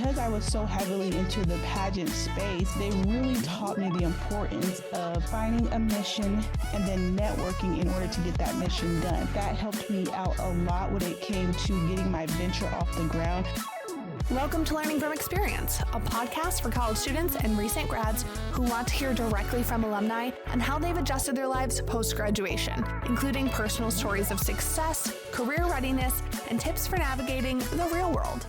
because I was so heavily into the pageant space, they really taught me the importance of finding a mission and then networking in order to get that mission done. That helped me out a lot when it came to getting my venture off the ground. Welcome to Learning from Experience, a podcast for college students and recent grads who want to hear directly from alumni and how they've adjusted their lives post-graduation, including personal stories of success, career readiness, and tips for navigating the real world.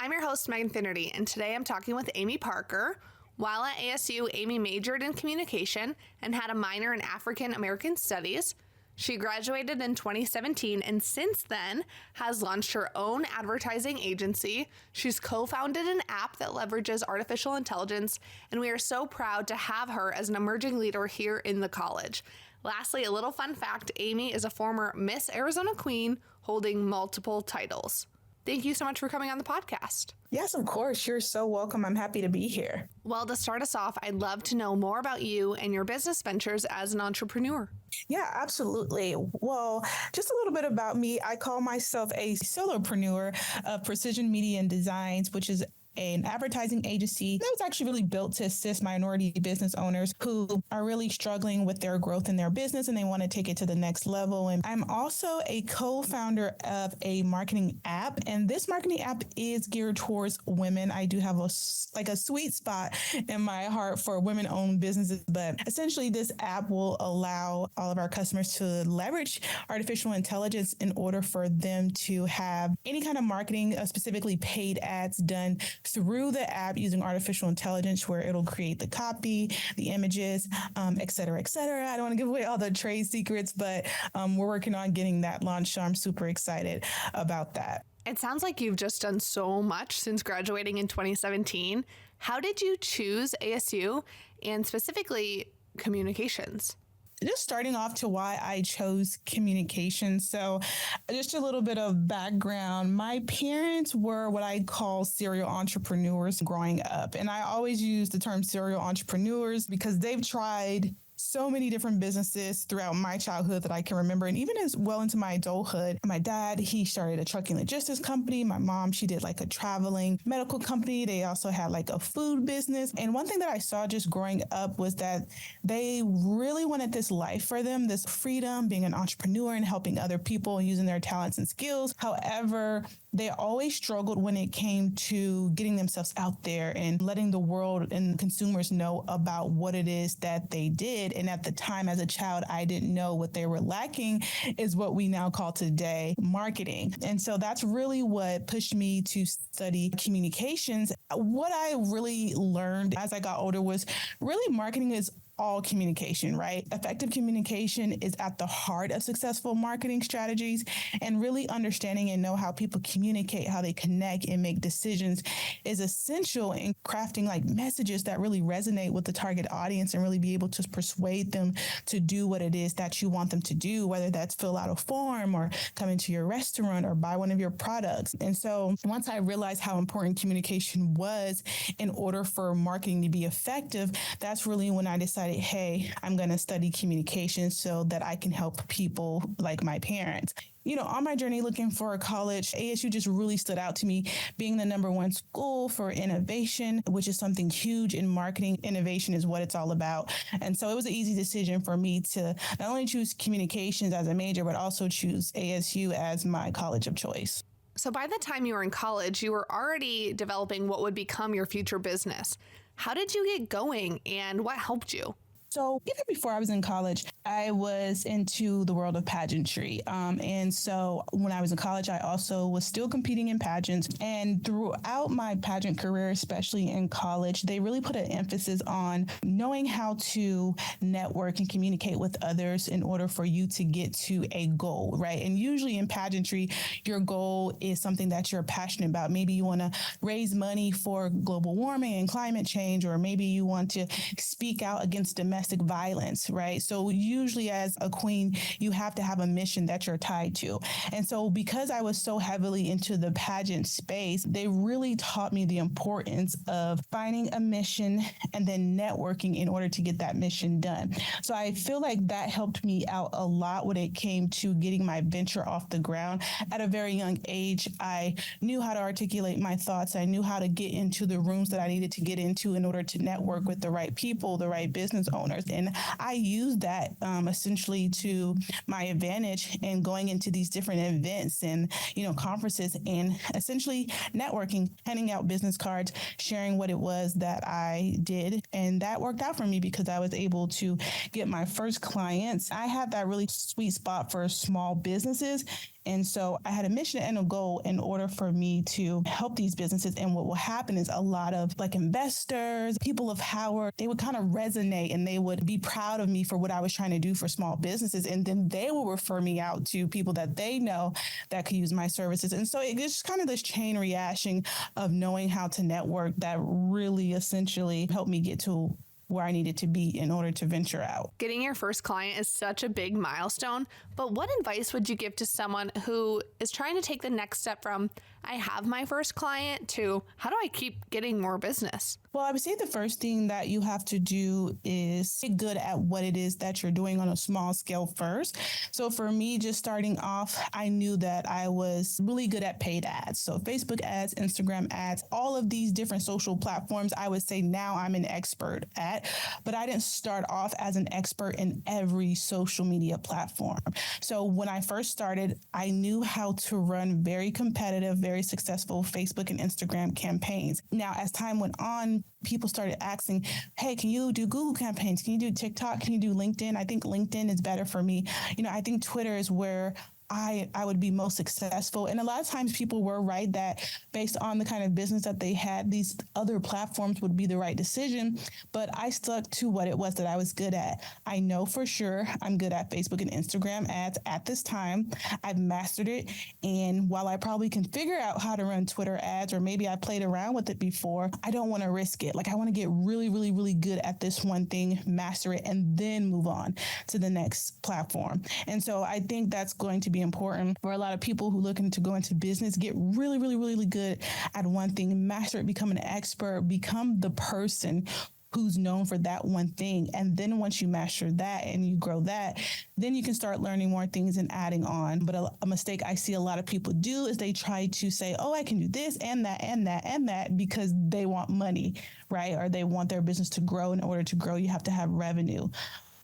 I'm your host, Megan Finnerty, and today I'm talking with Aimee Parker. While at ASU, Aimee majored in communication and had a minor in African American Studies. She graduated in 2017 and since then has launched her own advertising agency. She's co-founded an app that leverages artificial intelligence, and we are so proud to have her as an emerging leader here in the college. Lastly, a little fun fact, Aimee is a former Miss Arizona Queen holding multiple titles. Thank you so much for coming on the podcast. Yes, of course. You're so welcome. I'm happy to be here. Well, to start us off, I'd love to know more about you and your business ventures as an entrepreneur. Yeah, absolutely. Well, just a little bit about me. I call myself a solopreneur of Precision Media and Designs, which is an advertising agency that was actually really built to assist minority business owners who are really struggling with their growth in their business and they want to take it to the next level. And I'm also a co-founder of a marketing app, and this marketing app is geared towards women. I do have a sweet spot in my heart for women-owned businesses, but essentially this app will allow all of our customers to leverage artificial intelligence in order for them to have any kind of marketing, specifically paid ads done through the app using artificial intelligence, where it'll create the copy, the images, et cetera, et cetera. I don't want to give away all the trade secrets, but we're working on getting that launched. So I'm super excited about that. It sounds like you've just done so much since graduating in 2017. How did you choose ASU and specifically communications? Just starting off to why I chose communication. So just a little bit of background. My parents were what I call serial entrepreneurs growing up. And I always use the term serial entrepreneurs because they've tried so many different businesses throughout my childhood that I can remember, and even as well into my adulthood. My dad, he started a trucking logistics company. My mom, she did like a traveling medical company. They also had like a food business. And one thing that I saw just growing up was that they really wanted this life for them, this freedom, being an entrepreneur and helping other people and using their talents and skills. However, they always struggled when it came to getting themselves out there and letting the world and consumers know about what it is that they did. And at the time, as a child, I didn't know what they were lacking is what we now call today marketing. And so that's really what pushed me to study communications. What I really learned as I got older was really marketing is all communication, right? Effective communication is at the heart of successful marketing strategies, and really understanding and know how people communicate, how they connect and make decisions is essential in crafting like messages that really resonate with the target audience and really be able to persuade them to do what it is that you want them to do, whether that's fill out a form or come into your restaurant or buy one of your products. And so once I realized how important communication was in order for marketing to be effective, that's really when I decided, hey, I'm going to study communication so that I can help people like my parents. You know, on my journey looking for a college, ASU just really stood out to me, being the #1 school for innovation, which is something huge in marketing. Innovation is what it's all about. And so it was an easy decision for me to not only choose communications as a major, but also choose ASU as my college of choice. So by the time you were in college, you were already developing what would become your future business. How did you get going and what helped you? So even before I was in college, I was into the world of pageantry. And so when I was in college, I also was still competing in pageants. And throughout my pageant career, especially in college, they really put an emphasis on knowing how to network and communicate with others in order for you to get to a goal, right? And usually in pageantry, your goal is something that you're passionate about. Maybe you want to raise money for global warming and climate change, or maybe you want to speak out against domestic domestic violence, right? So usually as a queen, you have to have a mission that you're tied to. And so because I was so heavily into the pageant space, they really taught me the importance of finding a mission and then networking in order to get that mission done. So I feel like that helped me out a lot when it came to getting my venture off the ground. At a very young age, I knew how to articulate my thoughts. I knew how to get into the rooms that I needed to get into in order to network with the right people, the right business owners. And I used that essentially to my advantage in going into these different events and, conferences and essentially networking, handing out business cards, sharing what it was that I did. And that worked out for me because I was able to get my first clients. I have that really sweet spot for small businesses. And so I had a mission and a goal in order for me to help these businesses. And what will happen is a lot of investors, people of Howard, they would kind of resonate and they would be proud of me for what I was trying to do for small businesses. And then they will refer me out to people that they know that could use my services. And so it's just kind of this chain reaction of knowing how to network that really essentially helped me get to where I needed to be in order to venture out. Getting your first client is such a big milestone, but what advice would you give to someone who is trying to take the next step from, I have my first client, to how do I keep getting more business? Well, I would say the first thing that you have to do is get good at what it is that you're doing on a small scale first. So for me, just starting off, I knew that I was really good at paid ads. So Facebook ads, Instagram ads, all of these different social platforms, I would say now I'm an expert at, but I didn't start off as an expert in every social media platform. So when I first started, I knew how to run very competitive, very successful Facebook and Instagram campaigns. Now, as time went on, people started asking, hey, can you do Google campaigns? Can you do TikTok? Can you do LinkedIn? I think LinkedIn is better for me. I think Twitter is where I would be most successful. And a lot of times people were right that based on the kind of business that they had, these other platforms would be the right decision. But I stuck to what it was that I was good at. I know for sure I'm good at Facebook and Instagram ads at this time. I've mastered it. And while I probably can figure out how to run Twitter ads, or maybe I played around with it before, I don't want to risk it. I want to get really, really, really good at this one thing, master it, and then move on to the next platform. And so I think that's going to be important for a lot of people who are looking to go into business. Get really, really, really good at one thing, master it, become an expert, become the person who's known for that one thing. And then once you master that and you grow that, then you can start learning more things and adding on. But a mistake I see a lot of people do is they try to say, oh, I can do this and that and that and that because they want money, right? Or they want their business to grow. In order to grow, you have to have revenue.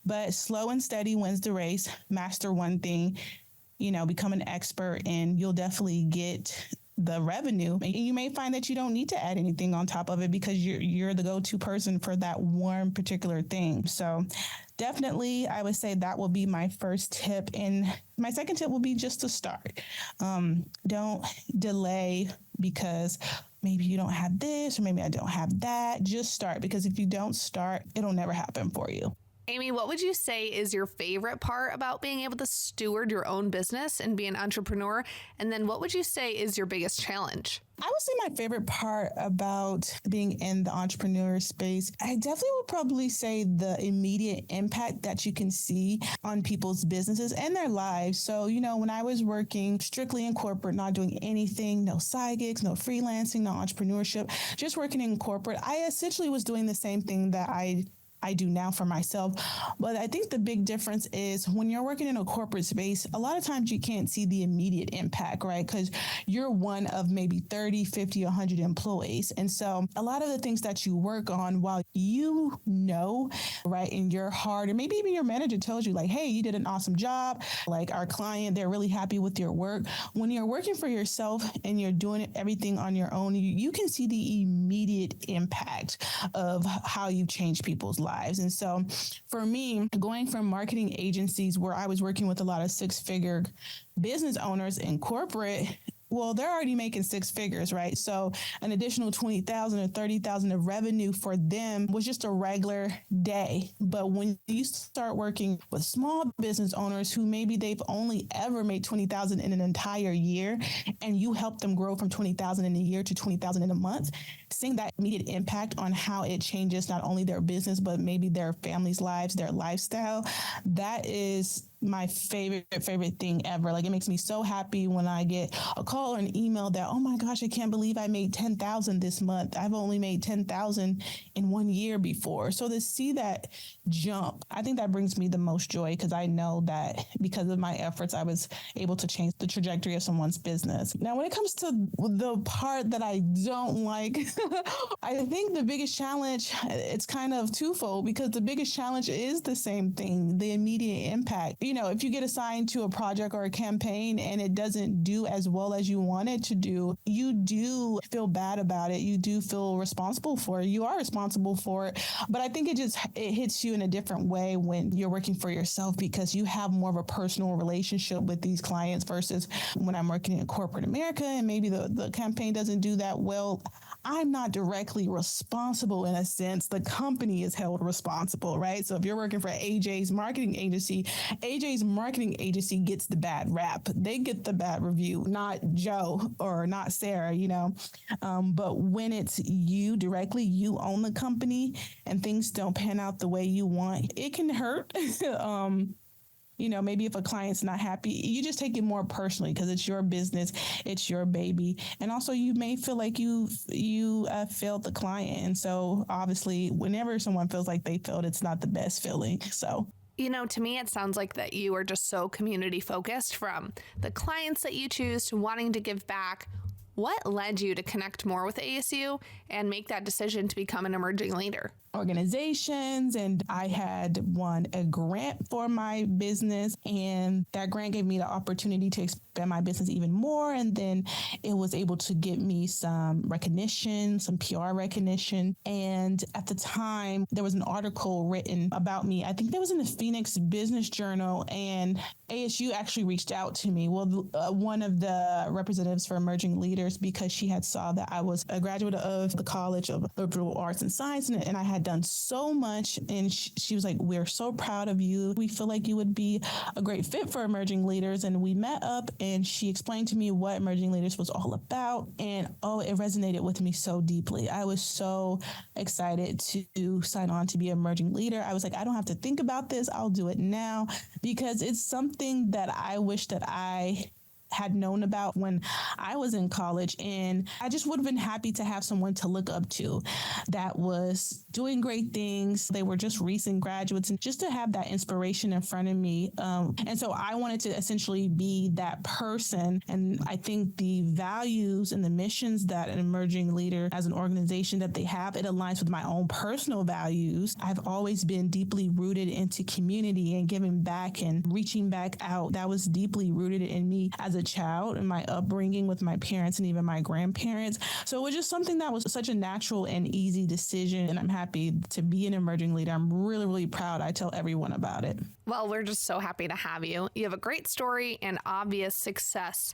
But slow and steady wins the race. Master one thing, become an expert, and you'll definitely get the revenue. And you may find that you don't need to add anything on top of it because you're the go-to person for that one particular thing. So definitely, I would say that will be my first tip. And my second tip will be just to start. Don't delay because maybe you don't have this or maybe I don't have that. Just start, because if you don't start, it'll never happen for you. Aimee, what would you say is your favorite part about being able to steward your own business and be an entrepreneur? And then what would you say is your biggest challenge? I would say my favorite part about being in the entrepreneur space, I definitely would probably say the immediate impact that you can see on people's businesses and their lives. So, when I was working strictly in corporate, not doing anything, no side gigs, no freelancing, no entrepreneurship, just working in corporate, I essentially was doing the same thing that I do now for myself. But I think the big difference is when you're working in a corporate space, a lot of times you can't see the immediate impact, right? Because you're one of maybe 30, 50, 100 employees. And so a lot of the things that you work on, while right, in your heart, or maybe even your manager tells you hey, you did an awesome job. Our client, they're really happy with your work. When you're working for yourself and you're doing everything on your own, you can see the immediate impact of how you change people's lives. And so for me, going from marketing agencies where I was working with a lot of six-figure business owners in corporate, well, they're already making six figures, right? So an additional 20,000 or 30,000 of revenue for them was just a regular day. But when you start working with small business owners who maybe they've only ever made 20,000 in an entire year, and you help them grow from 20,000 in a year to 20,000 in a month, seeing that immediate impact on how it changes not only their business, but maybe their family's lives, their lifestyle, that is my favorite thing ever. Like, it makes me so happy when I get a call or an email that, oh my gosh, I can't believe I made 10,000 this month. I've only made 10,000 in 1 year before. So to see that jump, I think that brings me the most joy, because I know that because of my efforts, I was able to change the trajectory of someone's business. Now, when it comes to the part that I don't like, I think the biggest challenge, it's kind of twofold, because the biggest challenge is the same thing, the immediate impact. If you get assigned to a project or a campaign and it doesn't do as well as you want it to do, you do feel bad about it. You do feel responsible for it. You are responsible for it. But I think it hits you in a different way when you're working for yourself, because you have more of a personal relationship with these clients versus when I'm working in corporate America and maybe the campaign doesn't do that well. I'm not directly responsible in a sense. The company is held responsible, right? So if you're working for AJ's marketing agency gets the bad rap. They get the bad review, not Joe or not Sarah, But when it's you directly, you own the company and things don't pan out the way you want, it can hurt. Maybe if a client's not happy, you just take it more personally because it's your business, it's your baby. And also you may feel like you failed the client. And so obviously whenever someone feels like they failed, it's not the best feeling. So, to me, it sounds like that you are just so community focused, from the clients that you choose to wanting to give back. What led you to connect more with ASU and make that decision to become an emerging leader? Organizations, and I had won a grant for my business, and that grant gave me the opportunity to expand my business even more. And then it was able to get me some recognition, some PR recognition. And at the time, there was an article written about me. I think that was in the Phoenix Business Journal, and ASU actually reached out to me. Well, one of the representatives for emerging leaders, because she had saw that I was a graduate of the College of Liberal Arts and Science, and I had done so much. And she was like, we're so proud of you. We feel like you would be a great fit for emerging leaders. And we met up and she explained to me what emerging leaders was all about. And it resonated with me so deeply. I was so excited to sign on to be an emerging leader. I was like, I don't have to think about this. I'll do it now, because it's something that I wish that I had known about when I was in college. And I just would have been happy to have someone to look up to that was doing great things. They were just recent graduates, and just to have that inspiration in front of me. And so I wanted to essentially be that person. And I think the values and the missions that an emerging leader as an organization that they have, it aligns with my own personal values. I've always been deeply rooted into community and giving back and reaching back out. That was deeply rooted in me as a child and my upbringing with my parents and even my grandparents. So it was just something that was such a natural and easy decision. And I'm happy to be an emerging leader. I'm really, really proud. I tell everyone about it. Well, we're just so happy to have you. You have a great story and obvious success.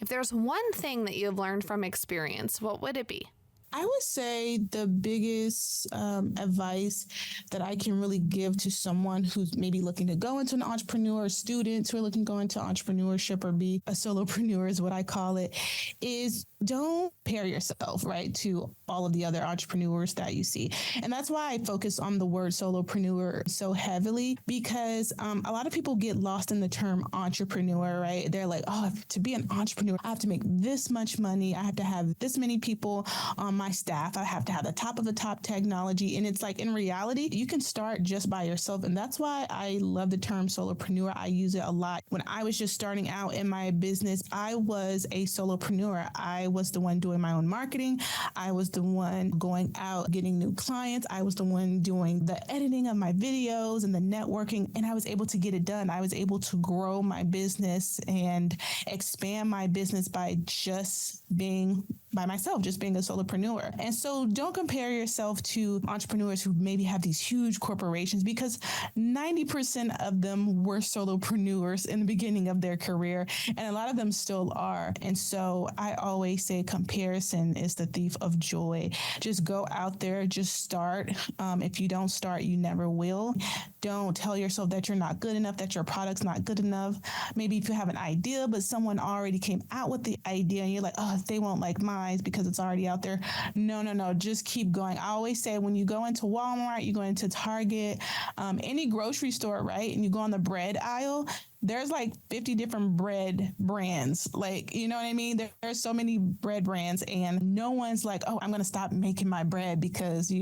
If there's one thing that you've learned from experience, what would it be? I would say the biggest advice that I can really give to someone who's maybe looking to go into an entrepreneur, students who are looking to go into entrepreneurship or be a solopreneur is what I call it, is don't pair yourself, right, to all of the other entrepreneurs that you see. And that's why I focus on the word solopreneur so heavily, because a lot of people get lost in the term entrepreneur, right? They're like, oh, to be an entrepreneur, I have to make this much money. I have to have this many people on my staff. I have to have the top of the top technology. And it's like, in reality, you can start just by yourself. And that's why I love the term solopreneur. I use it a lot. When I was just starting out in my business, I was a solopreneur. I was the one doing my own marketing. I was the one going out, getting new clients. I was the one doing the editing of my videos and the networking, and I was able to get it done. I was able to grow my business and expand my business by just being by myself, just being a solopreneur. And so don't compare yourself to entrepreneurs who maybe have these huge corporations, because 90% of them were solopreneurs in the beginning of their career, and a lot of them still are. And so I always say comparison is the thief of joy. Just go out there, just start. If you don't start, you never will. Don't tell yourself that you're not good enough, that your product's not good enough. Maybe if you have an idea, but someone already came out with the idea and you're like, oh, they won't like my compromise because it's already out there. No. Just keep going. I always say when you go into Walmart, you go into Target, any grocery store, right? And you go on the bread aisle, there's like 50 different bread brands. Like, you know what I mean? There's so many bread brands and no one's like, oh, I'm going to stop making my bread because,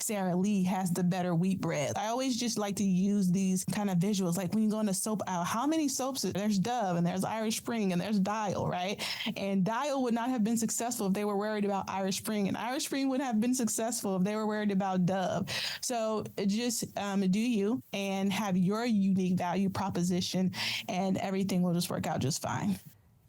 Sarah Lee has the better wheat bread. I always just like to use these kind of visuals. Like when you go in the soap aisle, how many soaps? There's Dove and there's Irish Spring and there's Dial, right? And Dial would not have been successful if they were worried about Irish Spring, and Irish Spring would have been successful if they were worried about Dove. So just do you and have your unique value proposition, and everything will just work out just fine.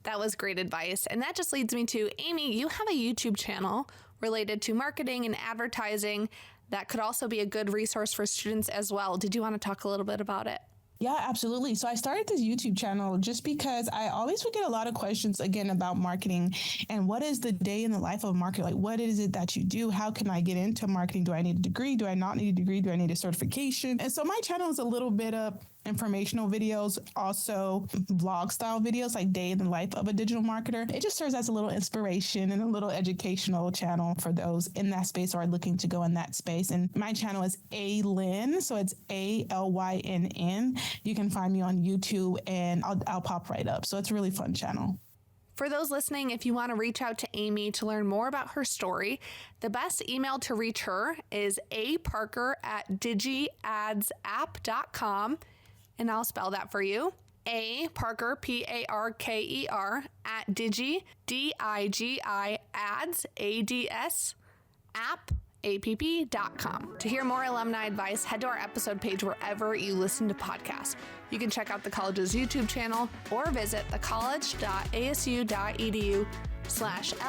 That was great advice. And that just leads me to, Aimee, you have a YouTube channel related to marketing and advertising that could also be a good resource for students as well. Did you want to talk a little bit about it? Yeah, absolutely. So I started this YouTube channel just because I always would get a lot of questions, again, about marketing and what is the day in the life of a marketer? Like, what is it that you do? How can I get into marketing? Do I need a degree? Do I not need a degree? Do I need a certification? And so my channel is a little bit of informational videos, also vlog style videos, like day in the life of a digital marketer. It just serves as a little inspiration and a little educational channel for those in that space or are looking to go in that space. And my channel is Alynn, so it's ALYNN. You can find me on YouTube and I'll pop right up. So it's a really fun channel. For those listening, if you want to reach out to Aimee to learn more about her story, the best email to reach her is aparker@digiadsapp.com. And I'll spell that for you. A Parker, Parker, at Digi, DIGI ads, ADS, app.com. To hear more alumni advice, head to our episode page wherever you listen to podcasts. You can check out the college's YouTube channel or visit thecollege.asu.edu/